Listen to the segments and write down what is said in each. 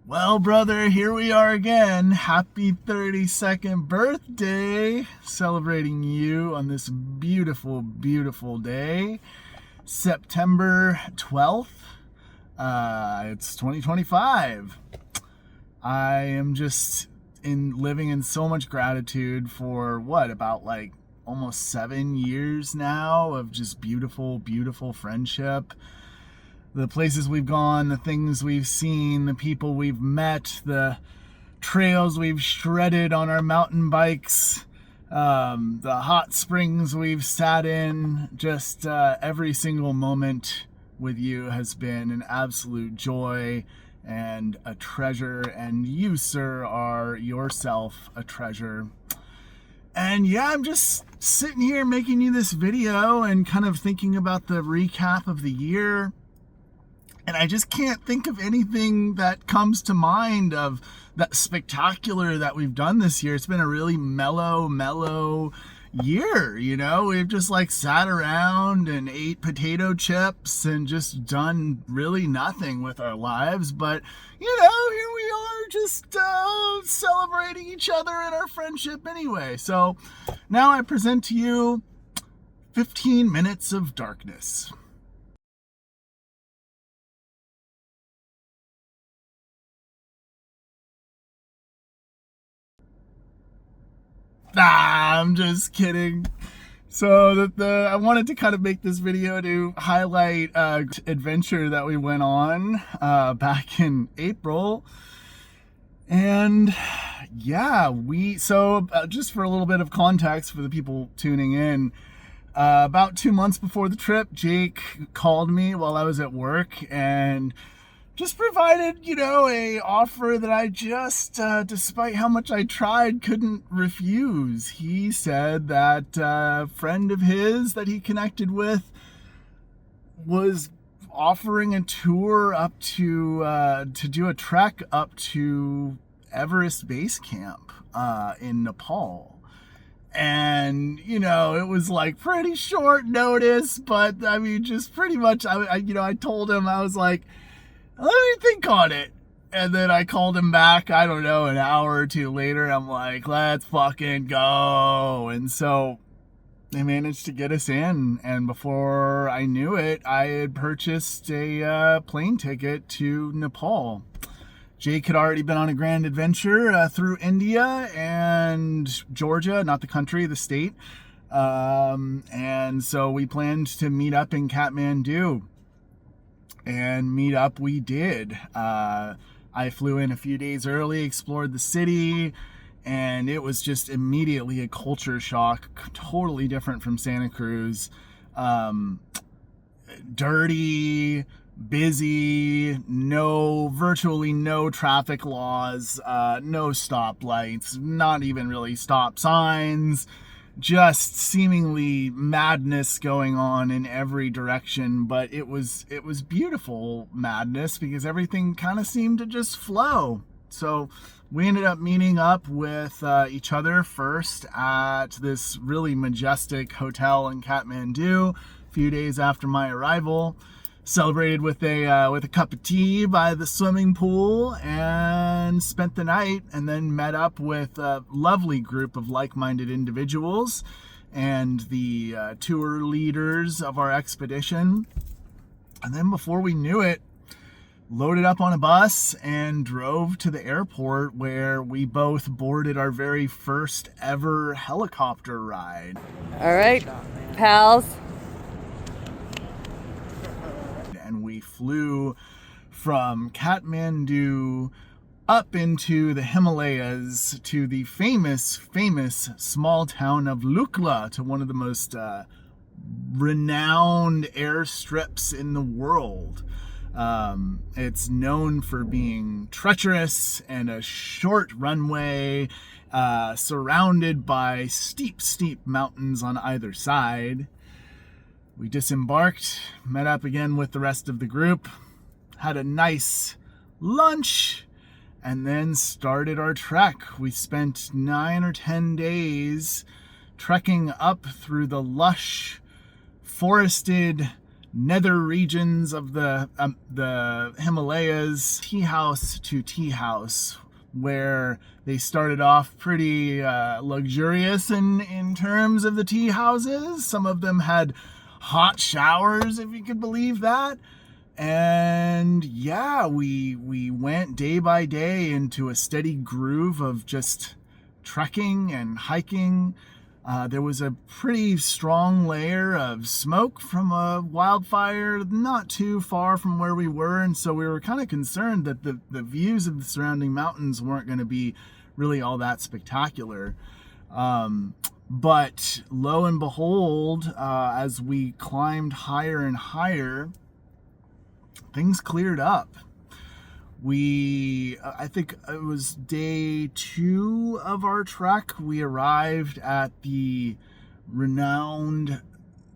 Well, brother, here we are again. Happy 32nd birthday. Celebrating you on this beautiful, beautiful day. September 12th. It's 2025. I am just living in so much gratitude for about almost 7 years now of just beautiful, beautiful friendship. The places we've gone, the things we've seen, the people we've met, the trails we've shredded on our mountain bikes, the hot springs we've sat in. Just every single moment with you has been an absolute joy and a treasure, and you, sir, are yourself a treasure. And yeah, I'm just sitting here making you this video and kind of thinking about the recap of the year. And I just can't think of anything that comes to mind of that spectacular that we've done this year. It's been a really mellow year, you know? We've just sat around and ate potato chips and just done really nothing with our lives. But, you know, here we are just celebrating each other and our friendship anyway. So now I present to you 15 minutes of darkness. I'm just kidding. So I wanted to kind of make this video to highlight adventure that we went on back in April. And yeah, just for a little bit of context for the people tuning in, about 2 months before the trip, Jake called me while I was at work and just provided, a offer that I just, despite how much I tried, couldn't refuse. He said that a friend of his that he connected with was offering a tour up to do a trek up to Everest Base Camp in Nepal. And, it was pretty short notice, but I mean, just pretty much, I told him, I was like, let me think on it. And then I called him back, I don't know, an hour or two later. I'm like, let's fucking go. And so they managed to get us in. And before I knew it, I had purchased a plane ticket to Nepal. Jake had already been on a grand adventure through India and Georgia, not the country, the state. And so we planned to meet up in Kathmandu. And meet up we did. I flew in a few days early, explored the city, and it was just immediately a culture shock, totally different from Santa Cruz. Dirty, busy, virtually no traffic laws, no stoplights, not even really stop signs. Just seemingly madness going on in every direction, but it was beautiful madness because everything kind of seemed to just flow. So we ended up meeting up with each other first at this really majestic hotel in Kathmandu a few days after my arrival. Celebrated with a cup of tea by the swimming pool and spent the night, and then met up with a lovely group of like-minded individuals and the tour leaders of our expedition. And then before we knew it, loaded up on a bus and drove to the airport where we both boarded our very first ever helicopter ride. All right, pals. And we flew from Kathmandu up into the Himalayas to the famous small town of Lukla, to one of the most renowned airstrips in the world. It's known for being treacherous and a short runway, surrounded by steep mountains on either side. We disembarked, met up again with the rest of the group, had a nice lunch, and then started our trek. We spent 9 or 10 days trekking up through the lush, forested, nether regions of the Himalayas, tea house to tea house, where they started off pretty luxurious in terms of the tea houses. Some of them had hot showers, if you could believe that. And yeah, we went day by day into a steady groove of just trekking and hiking. There was a pretty strong layer of smoke from a wildfire not too far from where we were, and so we were kind of concerned that the views of the surrounding mountains weren't going to be really all that spectacular. But lo and behold, as we climbed higher and higher, things cleared up. I think it was day 2 of our trek, we arrived at the renowned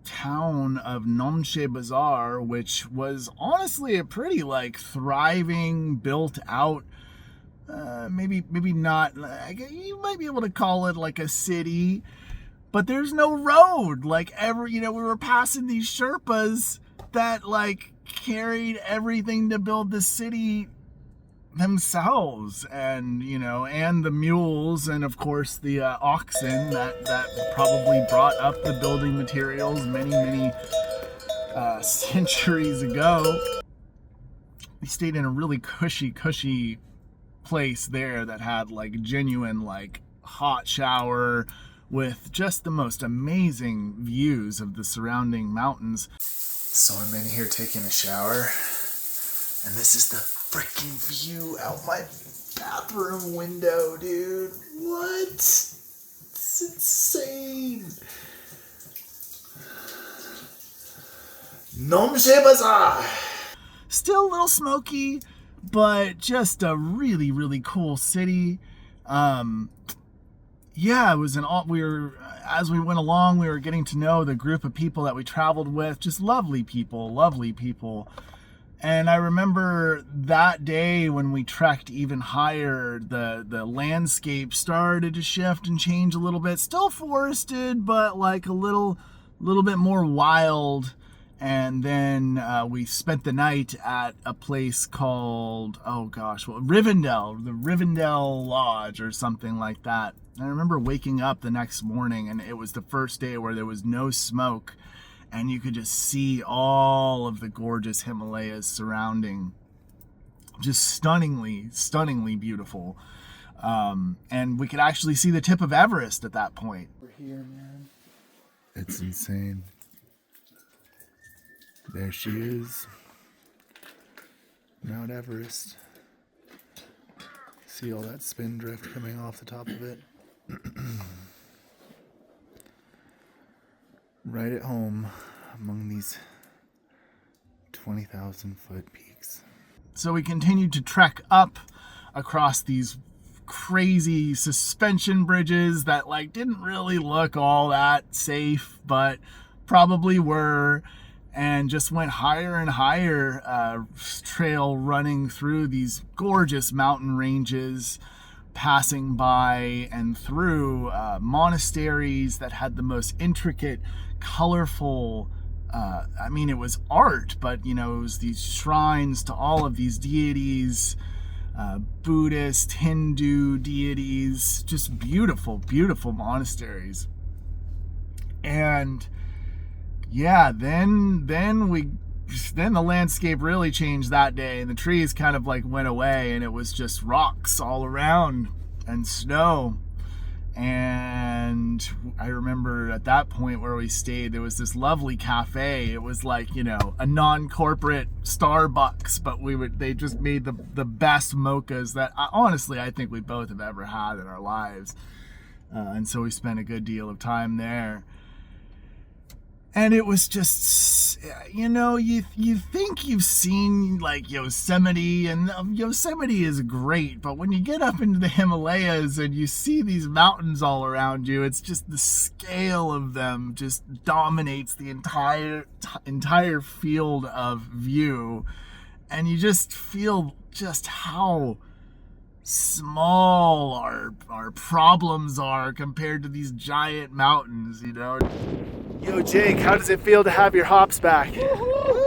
town of Nomche Bazaar, which was honestly a pretty thriving, built out, maybe not, you might be able to call it like a city, but there's no road. We were passing these Sherpas that carried everything to build the city themselves, and the mules, and of course the oxen that probably brought up the building materials many centuries ago. We stayed in a really cushy place there that had genuine hot shower with just the most amazing views of the surrounding mountains. So I'm in here taking a shower, and this is the freaking view out my bathroom window, dude. What? It's insane. Nomche Bazaar. Still a little smoky, but just a really, really cool city. Yeah, it was as we went along, we were getting to know the group of people that we traveled with. Just lovely people. And I remember that day when we trekked even higher, the landscape started to shift and change a little bit. Still forested, but a little bit more wild. And then we spent the night at a place called, Rivendell, the Rivendell Lodge or something like that. And I remember waking up the next morning, and it was the first day where there was no smoke, and you could just see all of the gorgeous Himalayas surrounding. Just stunningly beautiful. And we could actually see the tip of Everest at that point. We're here, man. It's insane. There she is. Mount Everest. See all that spin drift coming off the top of it? Right at home among these 20,000 foot peaks. So we continued to trek up across these crazy suspension bridges that didn't really look all that safe, but probably were, and just went higher and higher, trail running through these gorgeous mountain ranges, passing by and through monasteries that had the most intricate, colorful, it was art, but it was these shrines to all of these deities, Buddhist, Hindu deities, just beautiful monasteries. And yeah, then the landscape really changed that day, and the trees kind of went away, and it was just rocks all around and snow. And I remember at that point where we stayed, there was this lovely cafe. It was a non-corporate Starbucks, but they just made the best mochas that honestly I think we both have ever had in our lives. And so we spent a good deal of time there. And it was just, you think you've seen Yosemite, and Yosemite is great, but when you get up into the Himalayas and you see these mountains all around you, it's just the scale of them just dominates the entire field of view. And you just feel just how small our problems are compared to these giant mountains, Yo, Jake, how does it feel to have your hops back? Woo-hoo!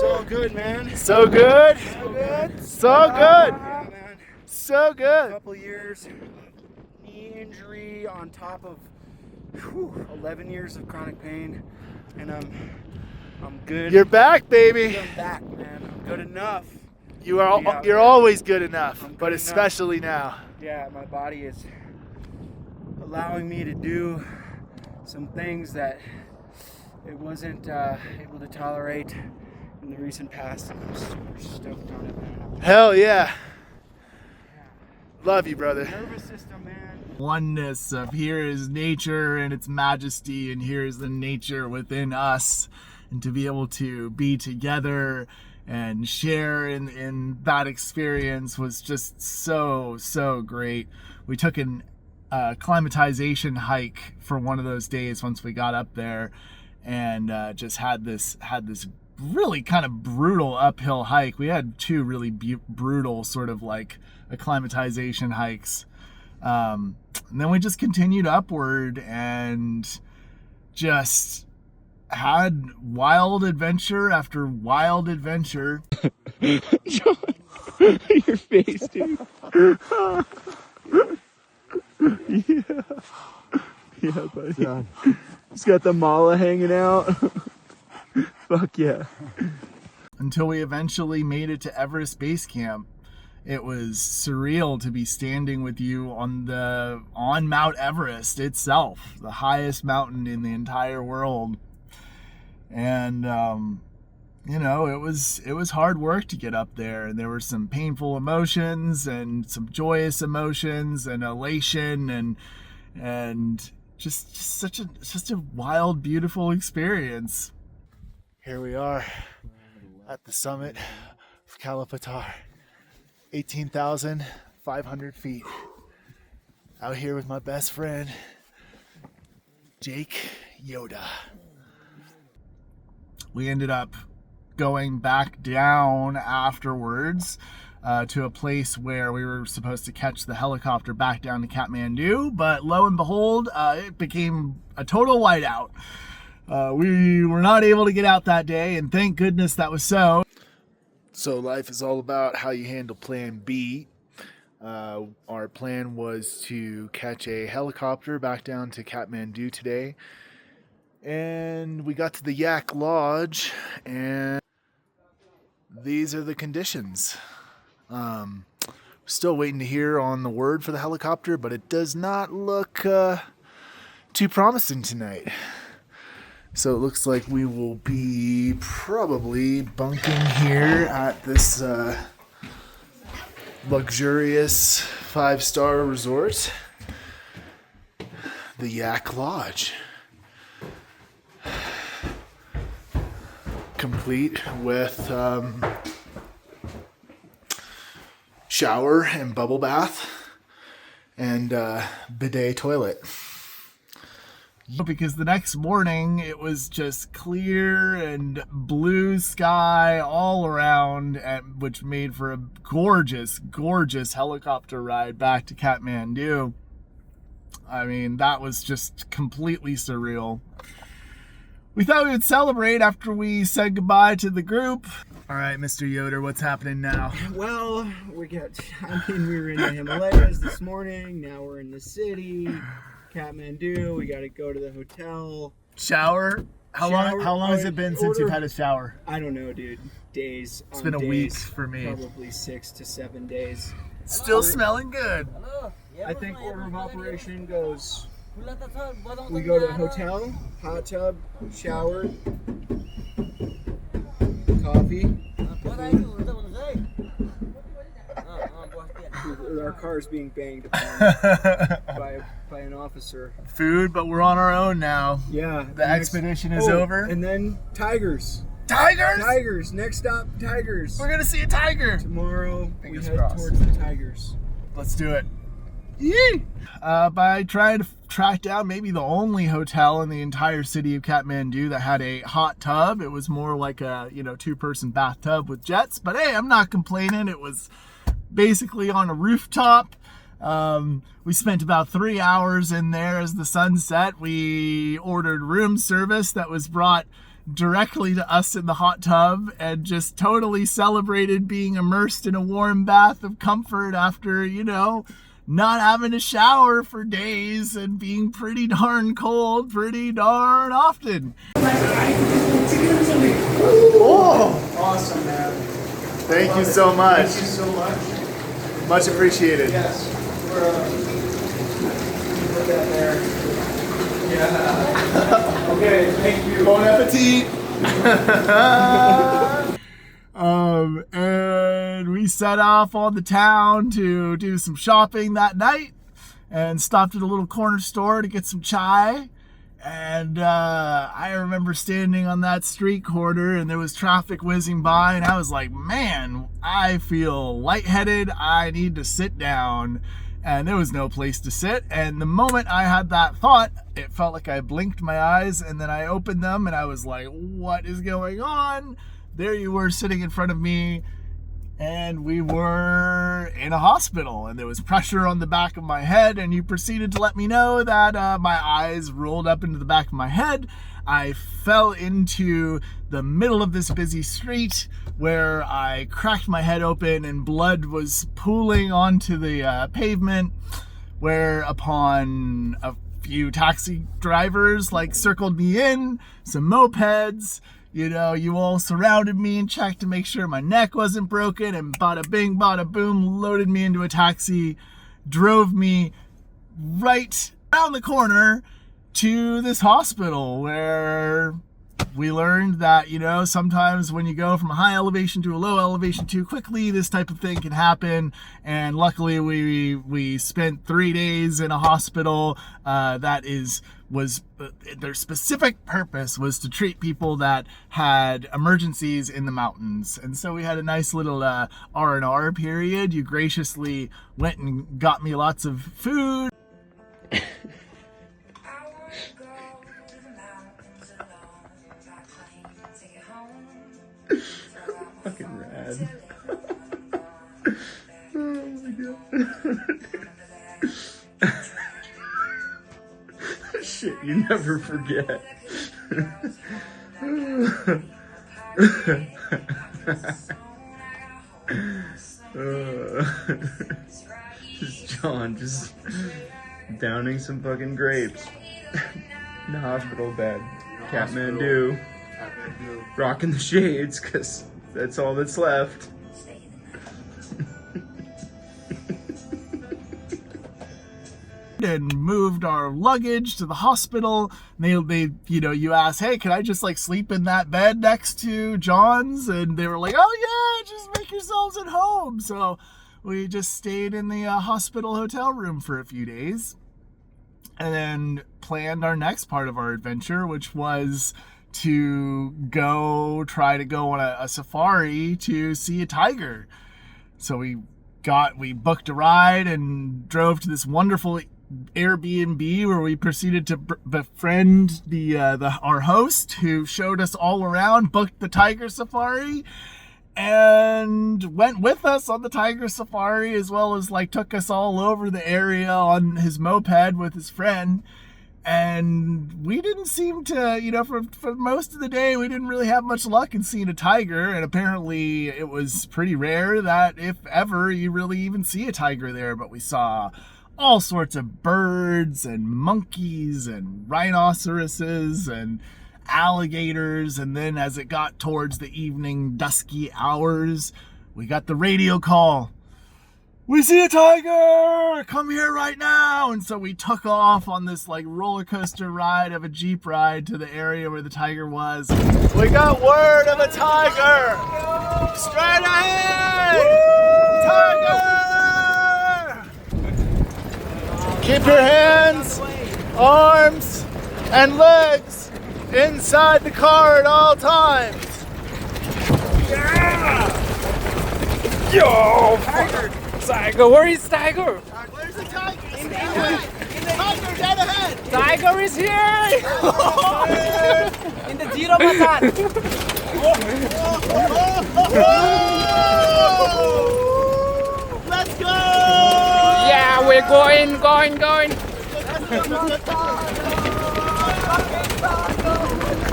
So good, man. So good? So good. So good. Yeah, man. So A good. couple years knee injury on top of 11 years of chronic pain, and I'm good. You're back, baby. I'm back, man. I'm good enough. You're always good enough, I'm good but enough. especially now. Yeah, my body is allowing me to do some things that it wasn't able to tolerate in the recent past, and I'm super stoked on it, man. Hell yeah. Love you, brother. Nervous system, man. Oneness of here is nature and its majesty, and here is the nature within us, and to be able to be together and share in that experience was just so great. We took an acclimatization hike for one of those days once we got up there, and just had this really kind of brutal uphill hike. We had two really brutal sort of like acclimatization hikes, and then we just continued upward and just had wild adventure after wild adventure. John, your face, dude. Yeah, buddy. John. He's got the mala hanging out. Fuck yeah. Until we eventually made it to Everest Base Camp. It was surreal to be standing with you on Mount Everest itself, the highest mountain in the entire world. And you know, it was hard work to get up there, and there were some painful emotions and some joyous emotions and elation and just such a wild, beautiful experience. Here we are at the summit of Kalapatar, 18,500 feet. Out here with my best friend, Jake Yoda. We ended up going back down afterwards to a place where we were supposed to catch the helicopter back down to Kathmandu, but lo and behold, it became a total whiteout. We were not able to get out that day, and thank goodness that was so. So life is all about how you handle plan B. Our plan was to catch a helicopter back down to Kathmandu today. And we got to the Yak Lodge, and these are the conditions. Still waiting to hear on the word for the helicopter, but it does not look too promising tonight. So it looks like we will be probably bunking here at this luxurious 5-star resort, the Yak Lodge. Complete with shower and bubble bath and bidet toilet. Because the next morning it was just clear and blue sky all around, which made for a gorgeous helicopter ride back to Kathmandu. I mean, that was just completely surreal. We thought we would celebrate after we said goodbye to the group. All right, Mr. Yoder, what's happening now? Well, we were in the Himalayas this morning. Now we're in the city, Kathmandu. We got to go to the hotel. Shower? How long has it been since you've had a shower? I don't know, dude. Days. It's been a week for me. Probably 6 to 7 days. Still smelling good. I think order of operation goes: we go to a hotel, hot tub, shower, coffee. Our car's being banged upon by an officer. Food, but we're on our own now. Yeah. The expedition is over. And then tigers. Tigers? Tigers. Next stop, tigers. We're going to see a tiger. Tomorrow, Fingers we head crossed. towards the tigers. Let's do it. Yee! By trying to track down maybe the only hotel in the entire city of Kathmandu that had a hot tub. It was more like a, 2-person bathtub with jets. But hey, I'm not complaining. It was basically on a rooftop. We spent about 3 hours in there as the sun set. We ordered room service that was brought directly to us in the hot tub and just totally celebrated being immersed in a warm bath of comfort after, you know, not having a shower for days and being pretty darn cold pretty darn often. Oh, Awesome, man. thank you so much. Thank you so much. Much appreciated. Yes. Look at there. Yeah. Okay, thank you. Bon appetit. And we set off on the town to do some shopping that night and stopped at a little corner store to get some chai. And I remember standing on that street corner and there was traffic whizzing by and I was like, man, I feel lightheaded. I need to sit down. And there was no place to sit. And the moment I had that thought, it felt like I blinked my eyes and then I opened them and I was like, what is going on? There you were sitting in front of me and we were in a hospital and there was pressure on the back of my head and you proceeded to let me know that my eyes rolled up into the back of my head. I fell into the middle of this busy street where I cracked my head open and blood was pooling onto the pavement, whereupon a few taxi drivers circled me in, some mopeds. You know, you all surrounded me and checked to make sure my neck wasn't broken, and bada bing, bada boom, loaded me into a taxi, drove me right around the corner to this hospital where we learned that, you know, sometimes when you go from a high elevation to a low elevation too quickly, this type of thing can happen. And luckily we spent 3 days in a hospital their specific purpose was to treat people that had emergencies in the mountains. And so we had a nice little R&R period. You graciously went and got me lots of food. Fucking rad. Oh my god. Shit, you never forget. Just John just downing some fucking grapes in the hospital bed. Kathmandu. Rocking the shades, because that's all that's left. And moved our luggage to the hospital. They you know, you asked, hey, can I just sleep in that bed next to John's? And they were like, oh yeah, just make yourselves at home. So we just stayed in the hospital hotel room for a few days and then planned our next part of our adventure, which was to try to go on a safari to see a tiger. So we booked a ride and drove to this wonderful Airbnb where we proceeded to befriend our host, who showed us all around, booked the tiger safari, and went with us on the tiger safari, as well as took us all over the area on his moped with his friend. And we didn't seem to, you know, for most of the day, we didn't really have much luck in seeing a tiger. And apparently it was pretty rare that, if ever, you really even see a tiger there. But we saw all sorts of birds and monkeys and rhinoceroses and alligators. And then as it got towards the evening, dusky hours, we got the radio call. We see a tiger! Come here right now! And so we took off on this roller coaster ride of a Jeep ride to the area where the tiger was. We got word of a tiger! Straight ahead! Tiger! Keep your hands, arms, and legs inside the car at all times. Yeah! Yo! Tiger! Tiger, where is Tiger? Where's the tiger? Tiger, dead ahead! Tiger is here! In the zero button! Let's go! Yeah, we're going. Let's go.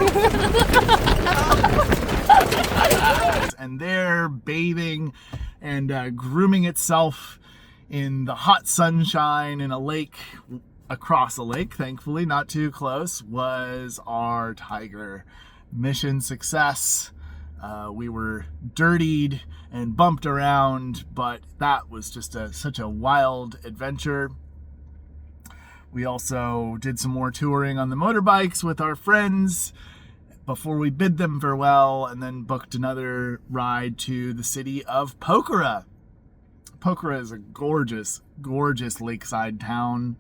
And they're bathing and grooming itself in the hot sunshine in a lake, across a lake, thankfully, not too close, was our tiger. Mission success. We were dirtied and bumped around, but that was just such a wild adventure. We also did some more touring on the motorbikes with our friends before we bid them farewell, and then booked another ride to the city of Pokhara. Pokhara is a gorgeous, gorgeous lakeside town.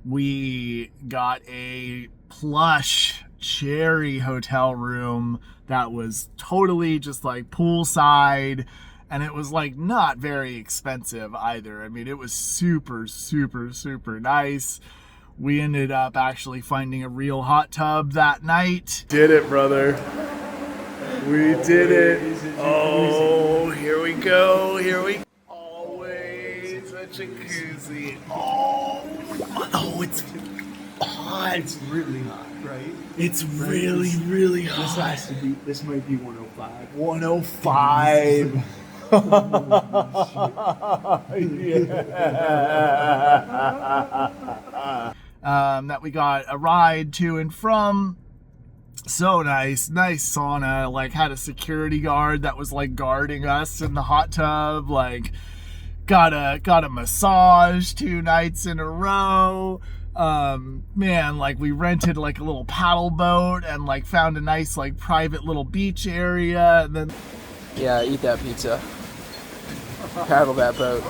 We got a plush cherry hotel room that was totally just like poolside, and it was like not very expensive either. I mean, it was super, super, super nice. We ended up actually finding a real hot tub that night. Did it, brother. We did it. Oh, here we go. Here we go. Always a jacuzzi. Oh, it's hot. It's really hot, right? It's really, really hot. This might be 105. 105. Yeah. That we got a ride to and from. So nice sauna. Like, had a security guard that was like guarding us in the hot tub. Like, got a massage 2 nights in a row. Man, like, we rented like a little paddle boat and like found a nice like private little beach area, and then Yeah, eat that pizza. Paddle that boat.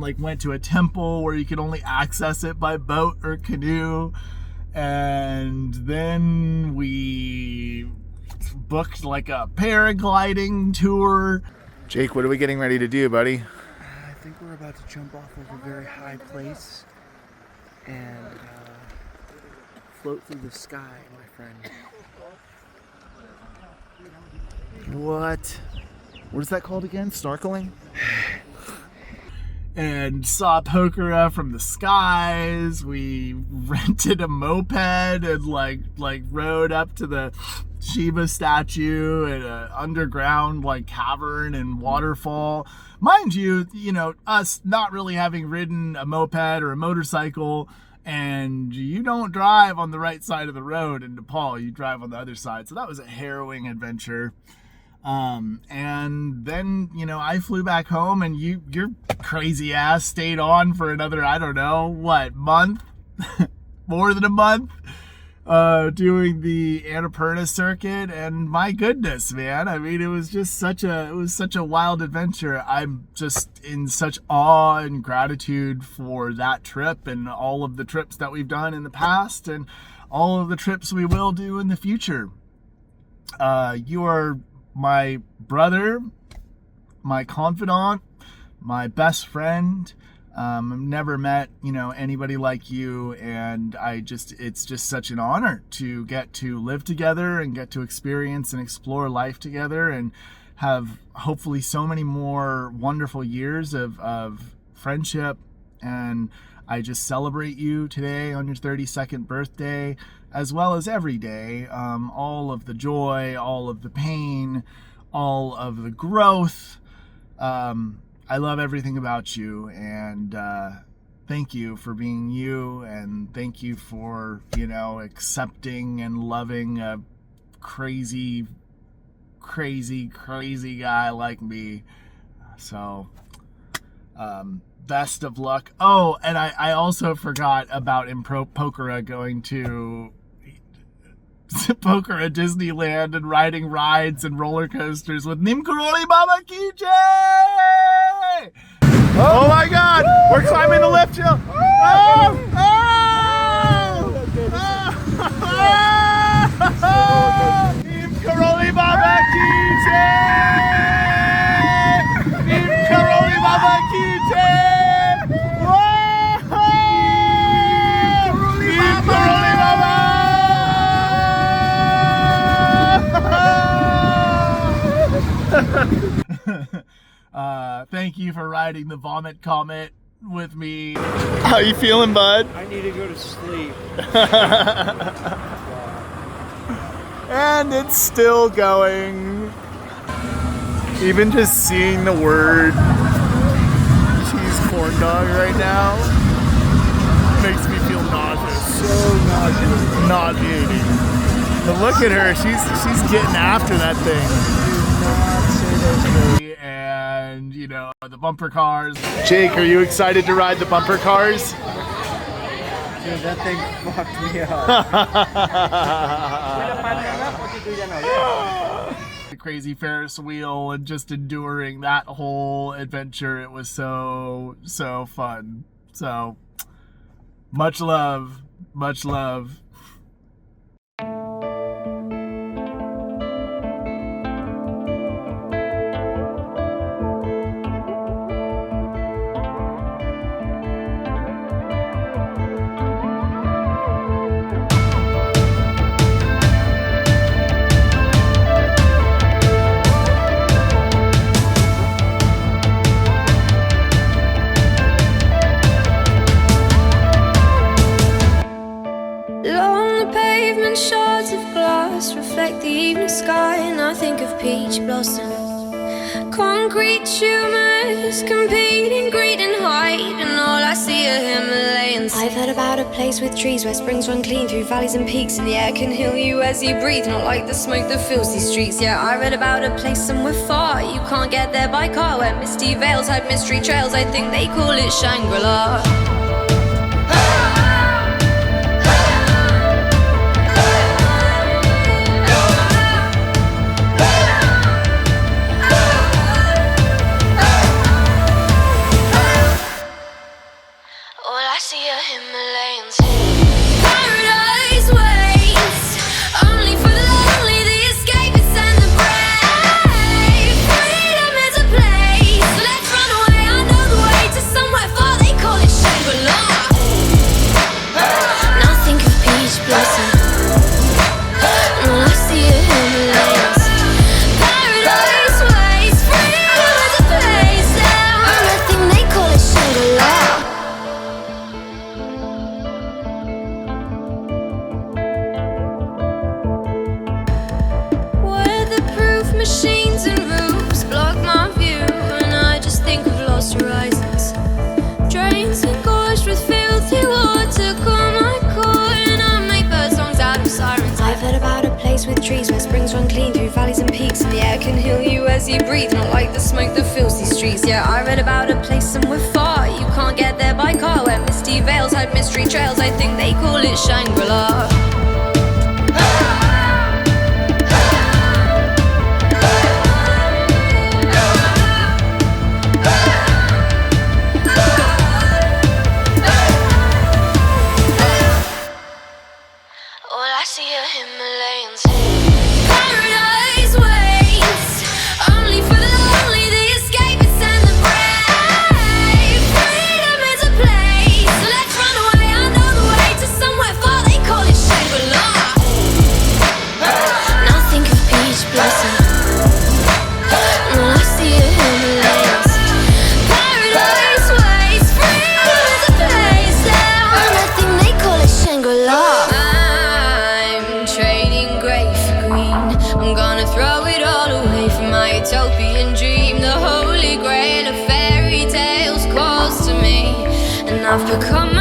like went to a temple where you could only access it by boat or canoe, and then we booked like a paragliding tour. Jake, what are we getting ready to do, buddy? I think we're about to jump off of a very high place and float through the sky, my friend. What is that called again? Snorkeling? And saw Pokhara from the skies. We rented a moped and like rode up to the Shiva statue at an underground like cavern and waterfall. Mind you, us not really having ridden a moped or a motorcycle, and you don't drive on the right side of the road in Nepal, you drive on the other side. So that was a harrowing adventure. And then, I flew back home, and your crazy ass stayed on for another, I don't know, month? More than a month, doing the Annapurna circuit. And my goodness, man, I mean, it was such a wild adventure. I'm just in such awe and gratitude for that trip and all of the trips that we've done in the past and all of the trips we will do in the future. You are my brother, my confidant, my best friend. I've never met, anybody like you, and it's just such an honor to get to live together and get to experience and explore life together and have hopefully so many more wonderful years of friendship. And I just celebrate you today on your 32nd birthday, as well as every day. All of the joy, all of the pain, all of the growth. I love everything about you, and thank you for being you, and thank you for, accepting and loving a crazy guy like me. So, best of luck. Oh, and I also forgot about in Pokhara going to Pokhara Disneyland and riding rides and roller coasters with Nimkaroli Baba Ki Jai! Oh my God! We're climbing the lift hill! Oh! Nimkaroli Baba Ki Jai! Nimkaroli Baba Ki Jai! Nimkaroli Baba! Thank you for riding the Vomit Comet with me. How you feeling, bud? I need to go to sleep. And it's still going. Even just seeing the word cheese corn dog right now makes me feel nauseous. So nauseous. Nauseating. But look at her, she's getting after that thing. And you know, the bumper cars. Jake, are you excited to ride the bumper cars? Dude, that thing fucked me up. The crazy Ferris wheel and just enduring that whole adventure. It was so fun. So much love, much love. Shards of glass reflect the evening sky, and I think of peach blossoms. Concrete tumors competing, greed and height, and all I see are Himalayans. I've heard about a place with trees where springs run clean through valleys and peaks, and the air can heal you as you breathe, not like the smoke that fills these streets. Yeah, I read about a place somewhere far, you can't get there by car, where misty veils hide mystery trails. I think they call it Shangri-La. Himalayans. Paradise waits only for the lonely, the escapists and the brave. Freedom is a place, let's run away. I know the way to somewhere far, they call it Shangri-La. Now think of peach blossom, and all I see are Himalayans. Paradise waits, freedom is a place, and I think they call it Shangri-La. Machines and roofs block my view, and I just think of lost horizons. Drains engorged with filthy water call my core, and I make bird songs out of sirens. I've heard about a place with trees where springs run clean through valleys and peaks, and the air can heal you as you breathe, not like the smoke that fills these streets. Yeah, I read about a place somewhere far, you can't get there by car, where misty veils hide mystery trails. I think they call it Shangri-La. I see a Himalayans. Paradise waits only for the lonely, the escapists and the brave. Freedom is a place, let's run away. I know the way to somewhere far, they call it Shangri-La. Now think of peach blossom, and all I see are Himalayans. Paradise waits, freedom is a place, and I think they call it Shangri-La. I'm gonna throw it all away from my utopian dream. The holy grail of fairy tales calls to me, and I've become